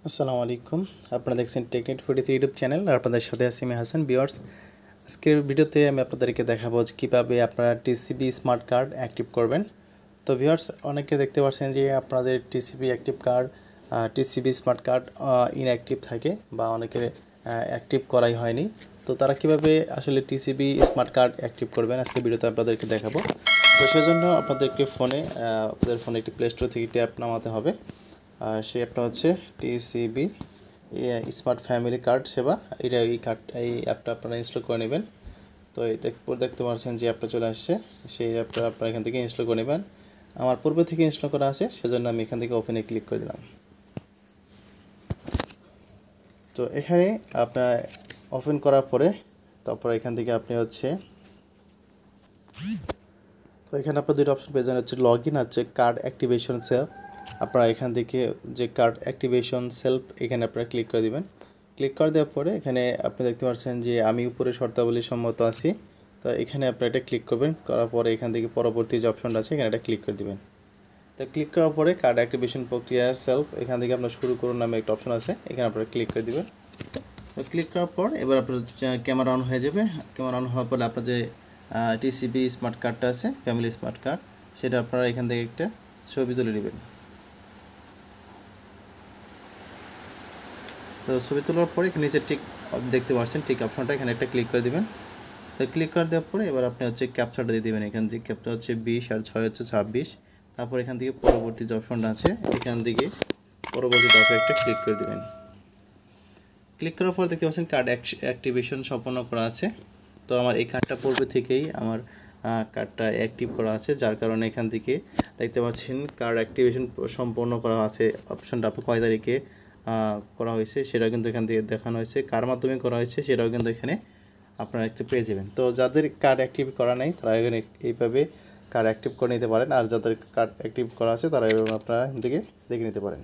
আসসালামু আলাইকুম। আপনারা দেখছেন টেকনিক 43 ইউটিউব চ্যানেল আর আপনাদের সাথে আছি আমি হাসান। ভিউয়ার্স, আজকের ভিডিওতে আমি আপনাদেরকে দেখাবো যে কীভাবে আপনারা টিসিবি স্মার্ট কার্ড অ্যাক্টিভ করবেন। তো ভিউয়ার্স, অনেকে দেখতে পাচ্ছেন যে আপনাদের TCB active card TCB smart card inactive থাকে বা অনেকের অ্যাক্টিভ করাই হয়নি। তো তারা কিভাবে আসলে টিসিবি স্মার্ট কার্ড অ্যাক্টিভ করবেন আজকে ভিডিওতে আপনাদেরকে দেখাবো। তো সেজন্য আপনাদেরকে আপনাদের ফোনে একটি প্লে স্টোর থেকে একটি অ্যাপ নামাতে হবে। সেই অ্যাপটা হচ্ছে টিসিবি স্মার্ট ফ্যামিলি কার্ড সেবা। এই অ্যাপটা আপনারা ইনস্টল করে নেবেন। তো দেখতে পাচ্ছেন যে অ্যাপটা চলে আসছে। সেই অ্যাপটা আপনারা এখান থেকে ইনস্টল করে নেবেন। আমার পূর্বে থেকে ইনস্টল করা আছে, সেজন্য আমি এখান থেকে ওপেনে ক্লিক করে দিলাম। তো এখানে আপনার ওপেন করার পরে তারপর এখান থেকে আপনি তো এখানে আপনার দুটো অপশন পেয়ে যাবেন, হচ্ছে লগ ইন আর হচ্ছে কার্ড অ্যাক্টিভেশন সেলফ। আপনারা এখান থেকে যে কার্ড অ্যাক্টিভেশন সেলফ এখানে আপনারা ক্লিক করে দিবেন। ক্লিক করে দেওয়ার পরে এখানে আপনি দেখতে পাচ্ছেন যে আমি উপরে শর্তাবলী সম্মত আছি। তো এখানে আপনারা এটা ক্লিক করবেন, করার পরে এখান থেকে পরবর্তী যে অপশনটা আছে এখানে এটা ক্লিক করে দিবেন। তো ক্লিক করার পরে কার্ড অ্যাক্টিভেশন প্রক্রিয়া সেলফ এখান থেকে আপনার শুরু করুন নামে একটা অপশন আছে, এখানে আপনারা ক্লিক করে দিবেন। তো ক্লিক করার পর এবার আপনার ক্যামেরা অন হয়ে যাবে। ক্যামেরা অন হওয়ার পরে আপনার যে টিসিবি স্মার্ট কার্ডটা আছে, ফ্যামিলি স্মার্ট কার্ড, সেটা আপনারা এখান থেকে একটা ছবি তুলে নেবেন। তো ছবি তোলার পরে এখানে নিচে টিক দেখতে পাচ্ছেন, টিক অপশনটা এখানে একটা ক্লিক করে দিবেন। তো ক্লিক করে দেওয়ার পরে এবার আপনি ক্যাপচারটা দিয়ে দেবেন। এখান থেকে ক্যাপচার হচ্ছে 20 আর 6 হচ্ছে 26। তারপর এখান থেকে পরবর্তী যে অপশনটা আছে এখান থেকে পরবর্তী দফে একটা ক্লিক করে দিবেন। ক্লিক করার পর দেখতে পাচ্ছেন কার্ড অ্যাক্টিভেশন সম্পন্ন করা আছে। তো আমার এই কার্ডটা পূর্বে থেকেই আমার কার্ডটা অ্যাক্টিভ করা আছে, যার কারণে এখান থেকে দেখতে পাচ্ছেন কার্ড অ্যাক্টিভেশন সম্পন্ন করা আছে। অপশনটা আপনার কয় তারিখে করা হয়েছে সেটাও কিন্তু এখান থেকে দেখানো হয়েছে, কার মাধ্যমে করা হয়েছে সেটাও কিন্তু এখানে আপনারা একটু পেয়ে যাবেন। তো যাদের কার্ড অ্যাক্টিভ করা নেই তারা এখানে এইভাবে কার্ড অ্যাক্টিভ করে নিতে পারেন, আর যাদের কার্ড অ্যাক্টিভ করা আছে তারা আপনারা এখান থেকে দেখে নিতে পারেন।